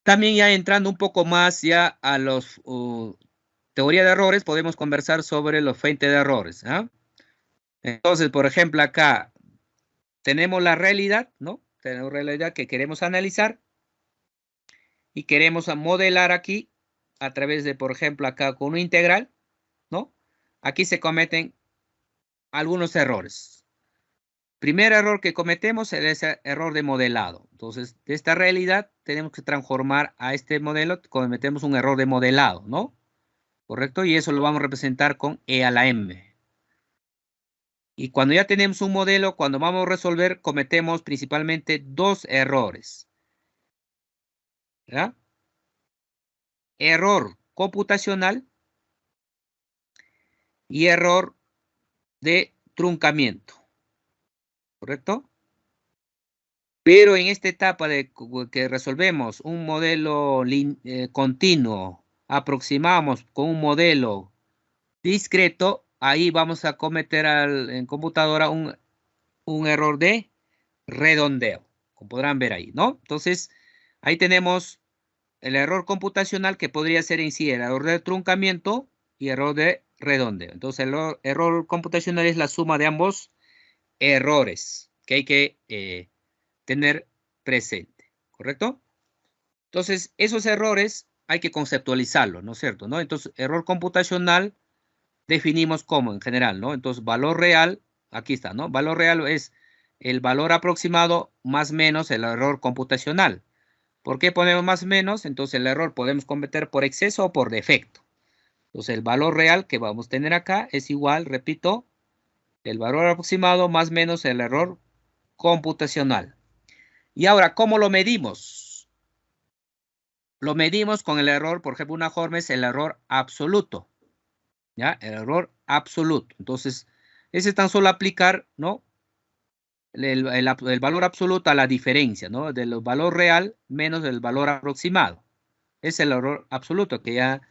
También ya entrando un poco más ya a los teoría de errores, podemos conversar sobre los fuentes de errores. ¿Ah? Entonces, por ejemplo, acá tenemos la realidad, ¿no? Tenemos realidad que queremos analizar y queremos modelar aquí a través de, por ejemplo, acá con una integral, ¿no? Aquí se cometen algunos errores. Primer error que cometemos es el error de modelado. Entonces, de esta realidad tenemos que transformar a este modelo, cometemos un error de modelado, ¿no? ¿Correcto? Y eso lo vamos a representar con e a la m. Y cuando ya tenemos un modelo, cuando vamos a resolver, cometemos principalmente dos errores. ¿Ya? Error computacional y error de truncamiento. ¿Correcto? Pero en esta etapa de que resolvemos un modelo continuo, aproximamos con un modelo discreto, ahí vamos a cometer en computadora un error de redondeo, como podrán ver ahí, ¿no? Entonces, ahí tenemos el error computacional que podría ser en sí el error de truncamiento y error de redondeo. Entonces, el error computacional es la suma de ambos errores que hay que tener presente, ¿correcto? Entonces, esos errores hay que conceptualizarlos, ¿no es cierto? ¿No? Entonces, error computacional definimos como en general, ¿no? Entonces, valor real, aquí está, ¿no? Valor real es el valor aproximado más menos el error computacional. ¿Por qué ponemos más menos? Entonces, el error podemos cometer por exceso o por defecto. Entonces, el valor real que vamos a tener acá es igual, repito, el valor aproximado más menos el error computacional. Y ahora, ¿cómo lo medimos? Lo medimos con el error, por ejemplo, una forma es el error absoluto. ¿Ya? El error absoluto. Entonces, ese es tan solo aplicar, ¿no? El valor absoluto a la diferencia, ¿no? Del valor real menos el valor aproximado. Es el error absoluto que ya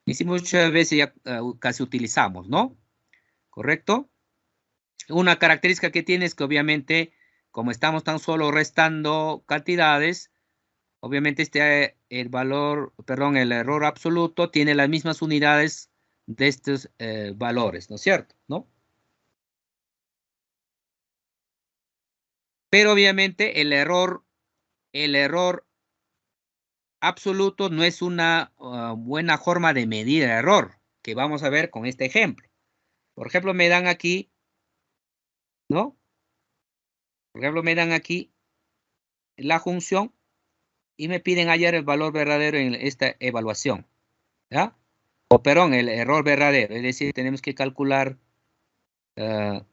hicimos muchas veces, ya casi utilizamos, ¿no? ¿Correcto? Una característica que tiene es que obviamente, como estamos tan solo restando cantidades, obviamente el valor, perdón, el error absoluto tiene las mismas unidades de estos valores, ¿no es cierto? ¿No? Pero obviamente el error absoluto no es una buena forma de medir el error, que vamos a ver con este ejemplo. Por ejemplo, me dan aquí, ¿no? Por ejemplo, me dan aquí la función y me piden hallar el valor verdadero en esta evaluación, ¿ya? O perdón, el error verdadero, es decir, tenemos que calcular,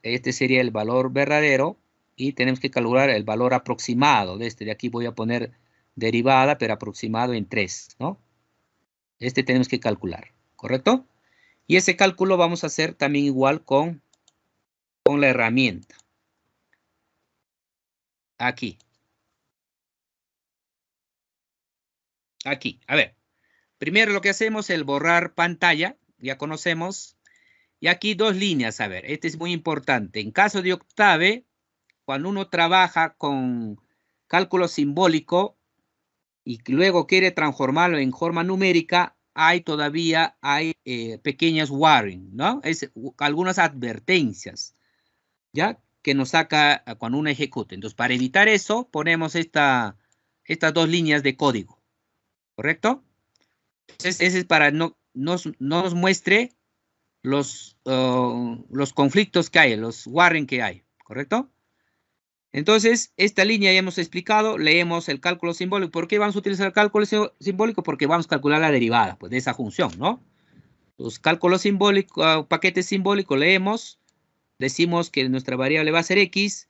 este sería el valor verdadero y tenemos que calcular el valor aproximado de este. De aquí voy a poner derivada, pero aproximado en 3, ¿no? Este tenemos que calcular, ¿correcto? Y ese cálculo vamos a hacer también igual con la herramienta. Aquí. Aquí. A ver. Primero lo que hacemos es el borrar pantalla. Ya conocemos. Y aquí dos líneas. A ver, este es muy importante. En caso de octave, cuando uno trabaja con cálculo simbólico y luego quiere transformarlo en forma numérica, todavía hay pequeñas warning, ¿no? Algunas advertencias, ¿ya? Que nos saca cuando uno ejecuta. Entonces, para evitar eso, ponemos estas dos líneas de código, ¿correcto? Entonces, ese es para no nos muestre los conflictos que hay, los warring que hay, ¿correcto? Entonces, esta línea ya hemos explicado, leemos el cálculo simbólico. ¿Por qué vamos a utilizar el cálculo simbólico? Porque vamos a calcular la derivada, pues, de esa función, ¿no? Los cálculos simbólicos, paquete simbólico, leemos, decimos que nuestra variable va a ser x,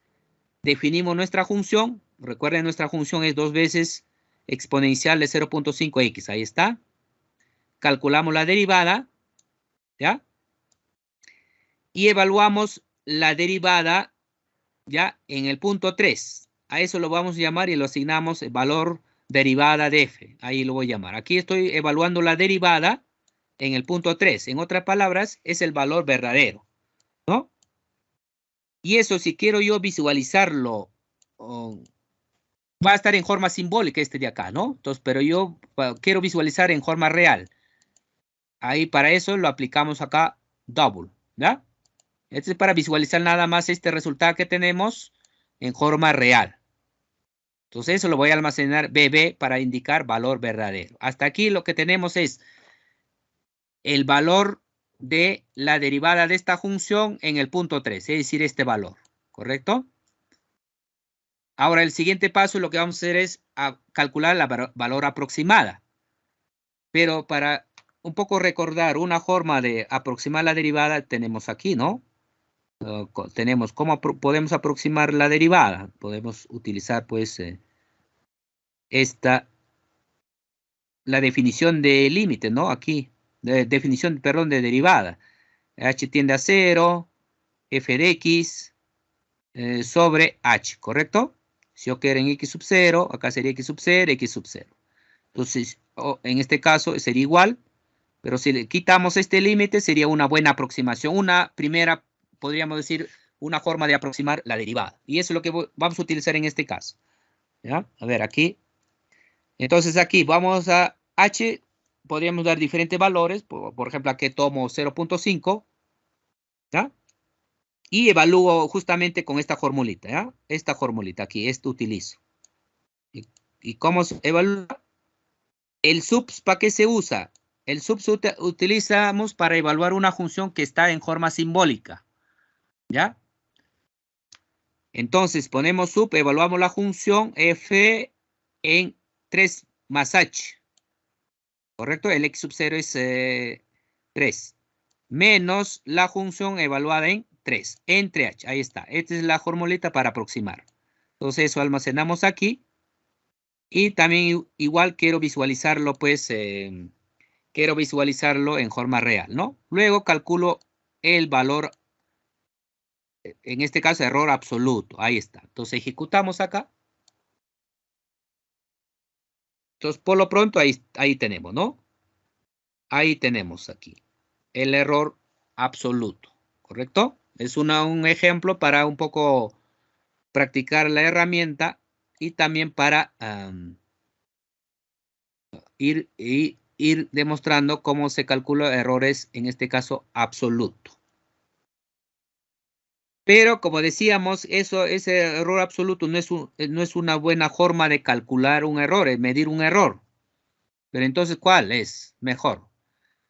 definimos nuestra función. Recuerden, nuestra función es 2 veces exponencial de 0.5x. Ahí está. Calculamos la derivada, ¿ya? Y evaluamos la derivada, ¿ya? En el punto 3. A eso lo vamos a llamar y lo asignamos el valor derivada de f. Ahí lo voy a llamar. Aquí estoy evaluando la derivada en el punto 3. En otras palabras, es el valor verdadero, ¿no? Y eso, si quiero yo visualizarlo va a estar en forma simbólica este de acá, ¿no? Entonces, pero yo quiero visualizar en forma real. Ahí para eso lo aplicamos acá double, ¿ya? Este es para visualizar nada más este resultado que tenemos en forma real. Entonces eso lo voy a almacenar BB para indicar valor verdadero. Hasta aquí lo que tenemos es el valor de la derivada de esta función en el punto 3, es decir, este valor, ¿correcto? Ahora el siguiente paso lo que vamos a hacer es calcular la valor aproximada. Pero para un poco recordar una forma de aproximar la derivada tenemos aquí, ¿no? Tenemos cómo podemos aproximar la derivada. Podemos utilizar pues la definición de límite, ¿no? Aquí, definición, perdón, de derivada. H tiende a 0, f de x sobre h, ¿correcto? Si yo quiero en x sub 0, acá sería x sub 0, x sub 0. Entonces, en este caso sería igual, pero si le quitamos este límite sería una buena aproximación, una primera, podríamos decir, una forma de aproximar la derivada. Y eso es lo que vamos a utilizar en este caso. ¿Ya? A ver, aquí. Entonces aquí vamos a h, podríamos dar diferentes valores. Por ejemplo, aquí tomo 0.5. ¿Ya? Y evalúo justamente con esta formulita. ¿Ya? Esta formulita aquí, esto utilizo. ¿Y cómo se evalúa? El subs, ¿para qué se usa? El subs utilizamos para evaluar una función que está en forma simbólica. ¿Ya? Entonces ponemos sub, evaluamos la función f en 3 más h. ¿Correcto? El x sub 0 es 3. Menos la función evaluada en 3. Entre h. Ahí está. Esta es la formulita para aproximar. Entonces eso almacenamos aquí. Y también igual quiero visualizarlo, pues, quiero visualizarlo en forma real, ¿no? Luego calculo el valor, en este caso error absoluto. Ahí está. Entonces ejecutamos acá. Entonces, por lo pronto, ahí tenemos, ¿no? Ahí tenemos aquí el error absoluto, ¿correcto? Es un ejemplo para un poco practicar la herramienta y también para ir demostrando cómo se calcula errores, en este caso, absoluto. Pero, como decíamos, ese error absoluto no es una buena forma de calcular un error, es medir un error. Pero entonces, ¿cuál es mejor?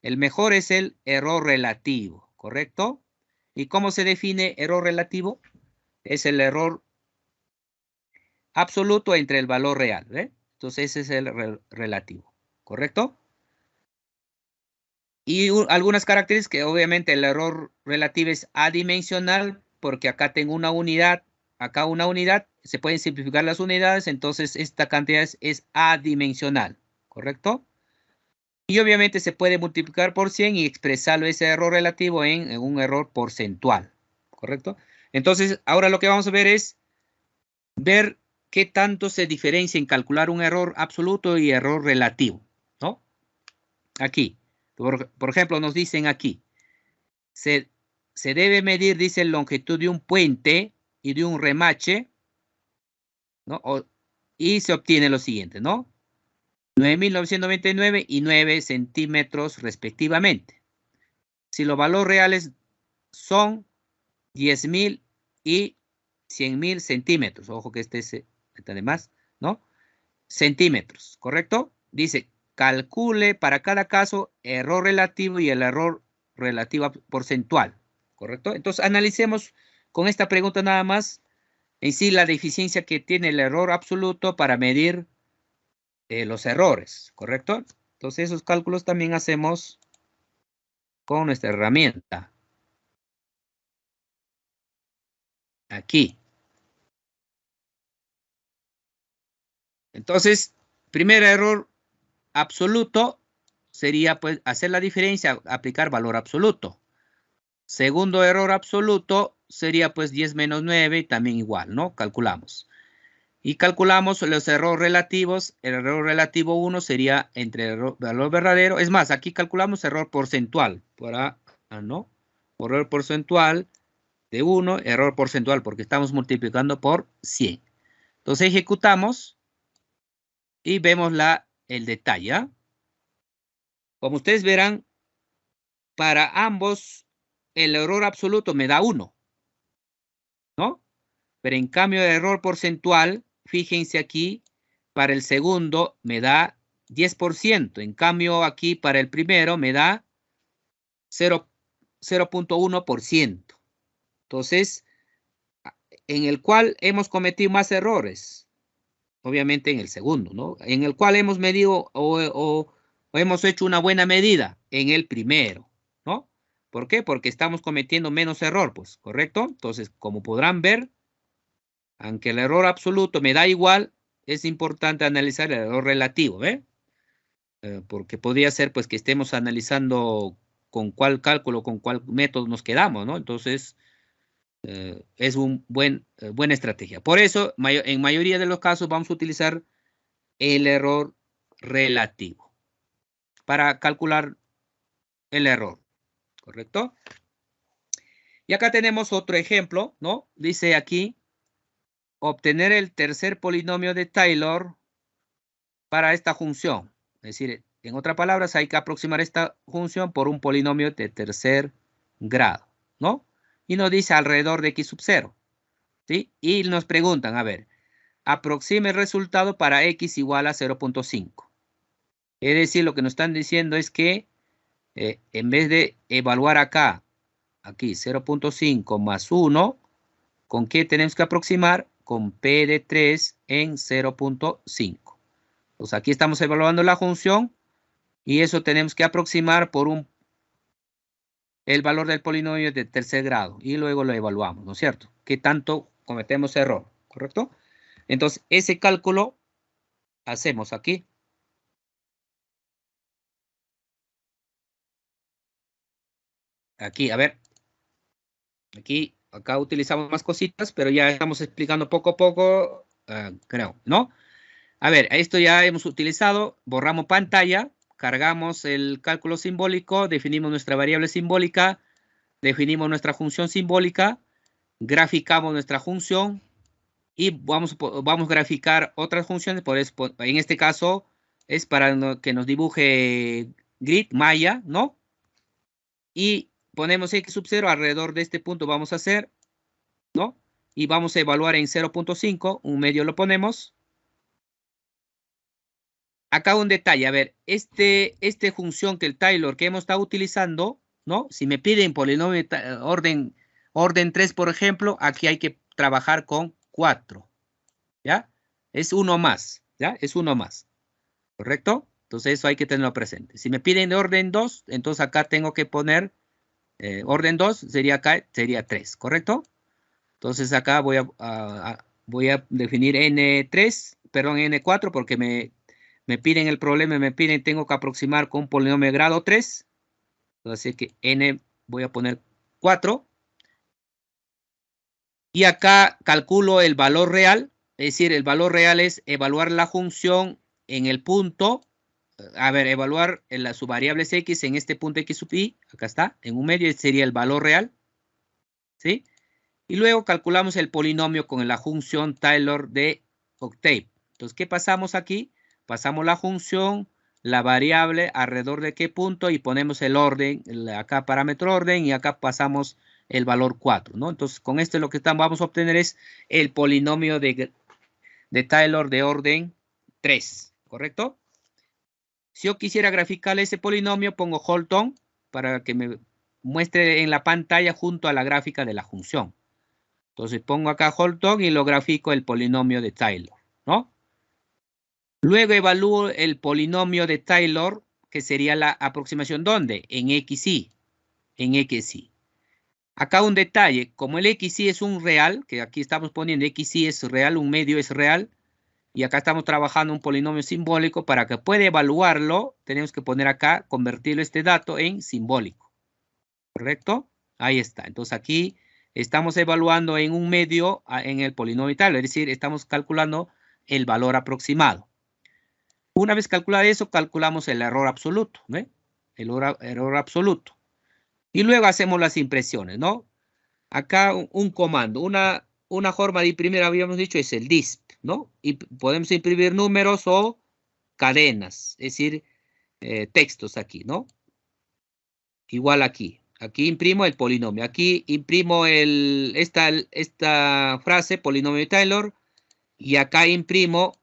El mejor es el error relativo, ¿correcto? ¿Y cómo se define error relativo? Es el error absoluto entre el valor real, ¿eh? Entonces ese es el relativo, ¿correcto? Y algunas características que obviamente el error relativo es adimensional, porque acá tengo una unidad, acá una unidad, se pueden simplificar las unidades, entonces esta cantidad es adimensional, ¿correcto? Y obviamente se puede multiplicar por 100 y expresarlo ese error relativo en un error porcentual, ¿correcto? Entonces, ahora lo que vamos a ver es ver qué tanto se diferencia en calcular un error absoluto y error relativo, ¿no? Aquí, por ejemplo, nos dicen aquí, se debe medir, dice, la longitud de un puente y de un remache, ¿no? Y se obtiene lo siguiente, ¿no? 9.999 y 9 centímetros respectivamente. Si los valores reales son 10.000 y 100.000 centímetros, ojo que este está de más, ¿no? Centímetros, ¿correcto? Dice, calcule para cada caso error relativo y el error relativo porcentual, ¿correcto? Entonces, analicemos con esta pregunta nada más en sí la deficiencia que tiene el error absoluto para medir los errores, ¿correcto? Entonces, esos cálculos también hacemos con nuestra herramienta. Aquí. Entonces, primer error absoluto sería pues hacer la diferencia, aplicar valor absoluto. Segundo error absoluto sería pues 10 menos 9, también igual, ¿no? Calculamos. Y calculamos los errores relativos. El error relativo 1 sería entre el valor verdadero. Es más, aquí calculamos error porcentual. ¿No? Por error porcentual de 1, error porcentual porque estamos multiplicando por 100. Entonces ejecutamos. y vemos el detalle. ¿Ah? Como ustedes verán, para ambos el error absoluto me da 1, ¿no? Pero en cambio el error porcentual, fíjense aquí, para el segundo me da 10%. En cambio aquí para el primero me da 0.1%. Entonces, en el cual hemos cometido más errores. Obviamente en el segundo, ¿no? En el cual hemos medido o hemos hecho una buena medida en el primero, ¿no? ¿Por qué? Porque estamos cometiendo menos error, pues, ¿correcto? Entonces, como podrán ver, aunque el error absoluto me da igual, es importante analizar el error relativo, ¿eh? Porque podría ser, pues, que estemos analizando con cuál cálculo, con cuál método nos quedamos, ¿no? Entonces, es una buena estrategia. Por eso, en mayoría de los casos vamos a utilizar el error relativo para calcular el error, ¿correcto? Y acá tenemos otro ejemplo, ¿no? Dice aquí, obtener el tercer polinomio de Taylor para esta función. Es decir, en otras palabras, hay que aproximar esta función por un polinomio de tercer grado, ¿no? Y nos dice alrededor de x sub 0, ¿sí? Y nos preguntan, a ver, aproxime el resultado para x igual a 0.5. Es decir, lo que nos están diciendo es que en vez de evaluar acá, aquí 0.5 más 1, ¿con qué tenemos que aproximar? Con P de 3 en 0.5. Pues aquí estamos evaluando la función y eso tenemos que aproximar por el valor del polinomio de tercer grado y luego lo evaluamos, ¿no es cierto? ¿Qué tanto cometemos error? ¿Correcto? Entonces, ese cálculo hacemos aquí. Aquí, a ver. Aquí, acá utilizamos más cositas, pero ya estamos explicando poco a poco, creo, ¿no? A ver, esto ya hemos utilizado, borramos pantalla, cargamos el cálculo simbólico, definimos nuestra variable simbólica, definimos nuestra función simbólica, graficamos nuestra función y vamos a graficar otras funciones, por eso, en este caso es para que nos dibuje grid, malla, ¿no? Y ponemos x sub 0, alrededor de este punto vamos a hacer, ¿no? Y vamos a evaluar en 0.5, un medio lo ponemos. Acá un detalle, a ver, este función que el Taylor que hemos estado utilizando, ¿no? Si me piden polinomio orden 3, por ejemplo, aquí hay que trabajar con 4, ¿ya? Es uno más, ¿ya? Es uno más, ¿correcto? Entonces eso hay que tenerlo presente. Si me piden de orden 2, entonces acá tengo que poner orden 2, sería acá, sería 3, ¿correcto? Entonces acá voy a definir N3, perdón, N4, porque me piden el problema, me piden, tengo que aproximar con un polinomio de grado 3. Así que N voy a poner 4. Y acá calculo el valor real, es decir, el valor real es evaluar la función en el punto, a ver, evaluar su variable x en este punto x sub i, acá está, en un medio sería el valor real, ¿sí? Y luego calculamos el polinomio con la función Taylor de Octave. Entonces, ¿qué pasamos aquí? Pasamos la función, la variable, alrededor de qué punto, y ponemos el orden, acá parámetro orden, y acá pasamos el valor 4, ¿no? Entonces, con esto lo que vamos a obtener es el polinomio de Taylor de orden 3, ¿correcto? Si yo quisiera graficar ese polinomio, pongo Holton para que me muestre en la pantalla junto a la gráfica de la función. Entonces pongo acá Holton y lo grafico el polinomio de Taylor, ¿no? Luego evalúo el polinomio de Taylor, que sería la aproximación, ¿dónde? En XY. En XY. Acá un detalle, como el XY es un real, que aquí estamos poniendo XY es real, un medio es real, y acá estamos trabajando un polinomio simbólico, para que pueda evaluarlo, tenemos que poner acá, convertirlo este dato en simbólico. ¿Correcto? Ahí está. Entonces aquí estamos evaluando en un medio en el polinomio Taylor, es decir, estamos calculando el valor aproximado. Una vez calculado eso, calculamos el error absoluto, ¿ve? El error absoluto. Y luego hacemos las impresiones, ¿no? Acá un comando, una forma de imprimir, habíamos dicho, es el disp, ¿no? Y podemos imprimir números o cadenas, es decir, textos aquí, ¿no? Igual aquí. Aquí imprimo el polinomio. Aquí imprimo esta frase, polinomio de Taylor, y acá imprimo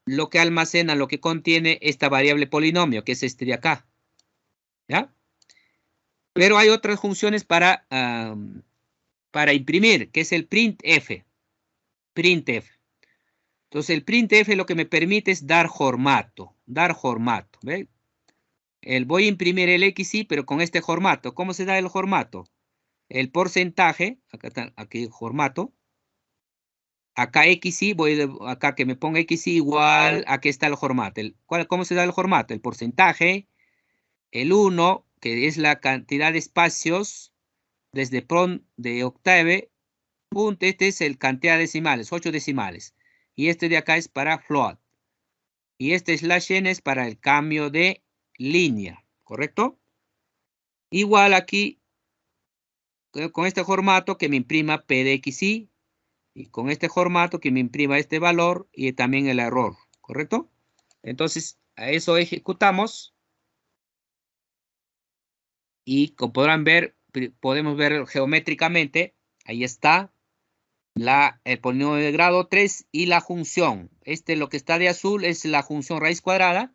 lo que almacena, lo que contiene esta variable polinomio, que es este de acá. ¿Ya? Pero hay otras funciones para imprimir, que es el printf. Printf. Entonces, el printf lo que me permite es dar formato. Dar formato. ¿Ve? Voy a imprimir el XY, pero con este formato. ¿Cómo se da el formato? El porcentaje, acá está, aquí el formato. Acá XY, acá que me ponga XY igual, aquí está el formato. ¿Cómo se da el formato? El porcentaje, el 1, que es la cantidad de espacios desde PROM de octave, punto, este es el cantidad de decimales, 8 decimales. Y este de acá es para float. Y este slash n es para el cambio de línea, ¿correcto? Igual aquí, con este formato que me imprima P de XY, y con este formato que me imprima este valor y también el error, ¿correcto? Entonces, a eso ejecutamos y como podrán ver, podemos ver geométricamente, ahí está el polinomio de grado 3 y la función. Lo que está de azul es la función raíz cuadrada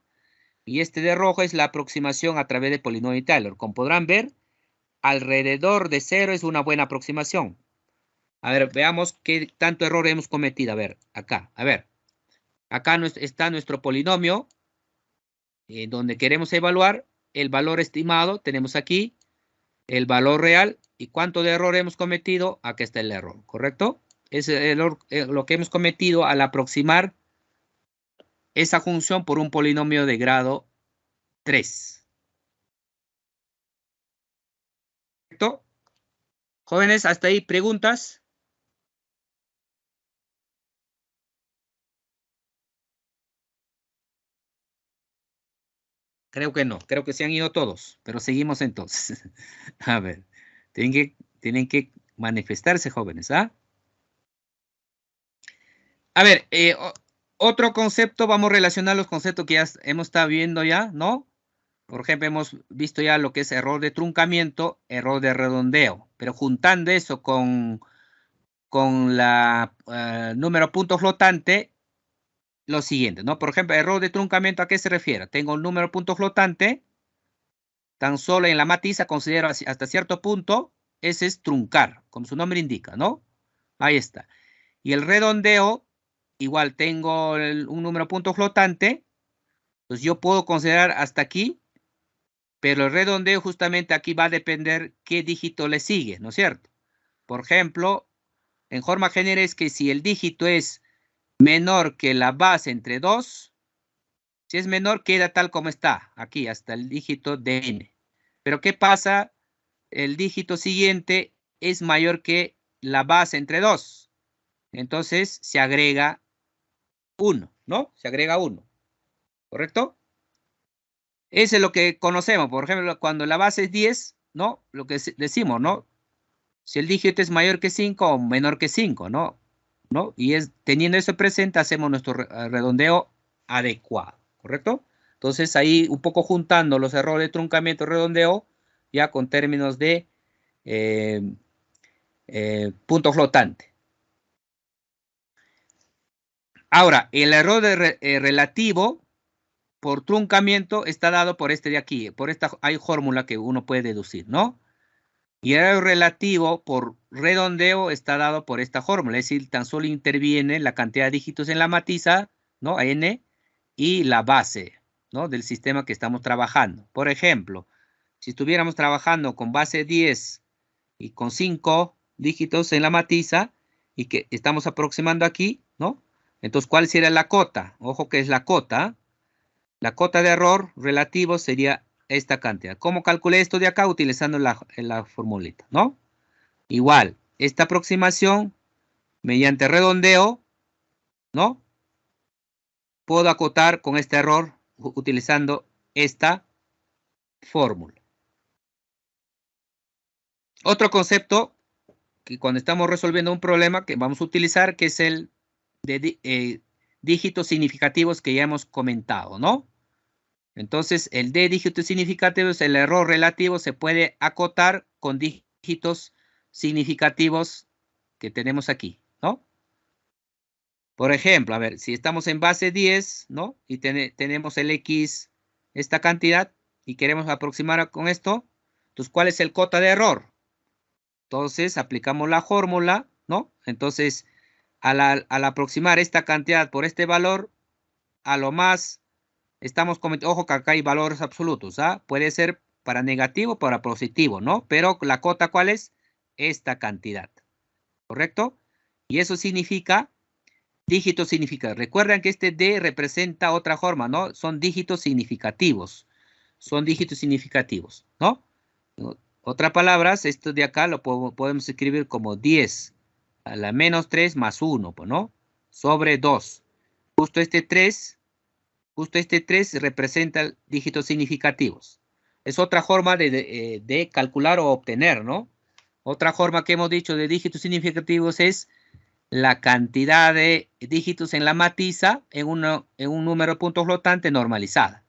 y este de rojo es la aproximación a través del polinomio de Taylor. Como podrán ver, alrededor de 0 es una buena aproximación. A ver, veamos qué tanto error hemos cometido. A ver, acá, a ver. Acá está nuestro polinomio, donde queremos evaluar el valor estimado. Tenemos aquí el valor real y cuánto de error hemos cometido. Aquí está el error, ¿correcto? Es el error, lo que hemos cometido al aproximar esa función por un polinomio de grado 3. ¿Correcto? Jóvenes, hasta ahí, ¿preguntas? Creo que no, creo que se han ido todos, pero seguimos entonces. A ver, tienen que manifestarse, jóvenes, ¿ah? A ver, otro concepto, vamos a relacionar los conceptos que ya hemos estado viendo ya, ¿no? Por ejemplo, hemos visto ya lo que es error de truncamiento, error de redondeo, pero juntando eso con la número punto flotante, lo siguiente, ¿no? Por ejemplo, error de truncamiento, ¿a qué se refiere? Tengo un número punto flotante, tan solo en la matiza considero hasta cierto punto, ese es truncar, como su nombre indica, ¿no? Ahí está. Y el redondeo, igual tengo un número punto flotante, pues yo puedo considerar hasta aquí, pero el redondeo justamente aquí va a depender qué dígito le sigue, ¿no es cierto? Por ejemplo, en forma general es que si el dígito es menor que la base entre 2, si es menor queda tal como está, aquí hasta el dígito de n. Pero ¿qué pasa? El dígito siguiente es mayor que la base entre 2. Entonces se agrega 1, ¿no? Se agrega 1, ¿correcto? Eso es lo que conocemos. Por ejemplo, cuando la base es 10, ¿no? Lo que decimos, ¿no? Si el dígito es mayor que 5 o menor que 5, ¿no? ¿No? Y teniendo eso presente, hacemos nuestro redondeo adecuado, ¿correcto? Entonces, ahí un poco juntando los errores de truncamiento y redondeo, ya con términos de eh, punto flotante. Ahora, el error relativo por truncamiento está dado por este de aquí. Por esta hay fórmula que uno puede deducir, ¿no? Y el error relativo por redondeo está dado por esta fórmula. Es decir, tan solo interviene la cantidad de dígitos en la matiza, ¿no? N, y la base, ¿no? Del sistema que estamos trabajando. Por ejemplo, si estuviéramos trabajando con base 10 y con 5 dígitos en la matiza y que estamos aproximando aquí, ¿no? Entonces, ¿cuál sería la cota? Ojo que es la cota. La cota de error relativo sería esta cantidad. ¿Cómo calculé esto de acá? Utilizando la formulita, ¿no? Igual, esta aproximación, mediante redondeo, ¿no? Puedo acotar con este error utilizando esta fórmula. Otro concepto que cuando estamos resolviendo un problema que vamos a utilizar, que es el de dígitos significativos que ya hemos comentado, ¿no? Entonces, el de dígitos significativos, el error relativo se puede acotar con dígitos significativos que tenemos aquí, ¿no? Por ejemplo, a ver, si estamos en base 10, ¿no? Y tenemos el X, esta cantidad, y queremos aproximar con esto, entonces, ¿cuál es el cota de error? Entonces, aplicamos la fórmula, ¿no? Entonces, al aproximar esta cantidad por este valor, a lo más, estamos cometiendo, ojo que acá hay valores absolutos, ¿ah? Puede ser para negativo o para positivo, ¿no? Pero la cota, ¿cuál es? Esta cantidad, ¿correcto? Y eso significa dígitos significativos. Recuerden que este D representa otra forma, ¿no? Son dígitos significativos. Son dígitos significativos, ¿no? Otras palabras, esto de acá lo podemos escribir como 10 a la menos 3 más 1, ¿no? Sobre 2. Justo este 3 representa dígitos significativos. Es otra forma de calcular o obtener, ¿no? Otra forma que hemos dicho de dígitos significativos es la cantidad de dígitos en la matiza en un número de puntos flotante normalizada.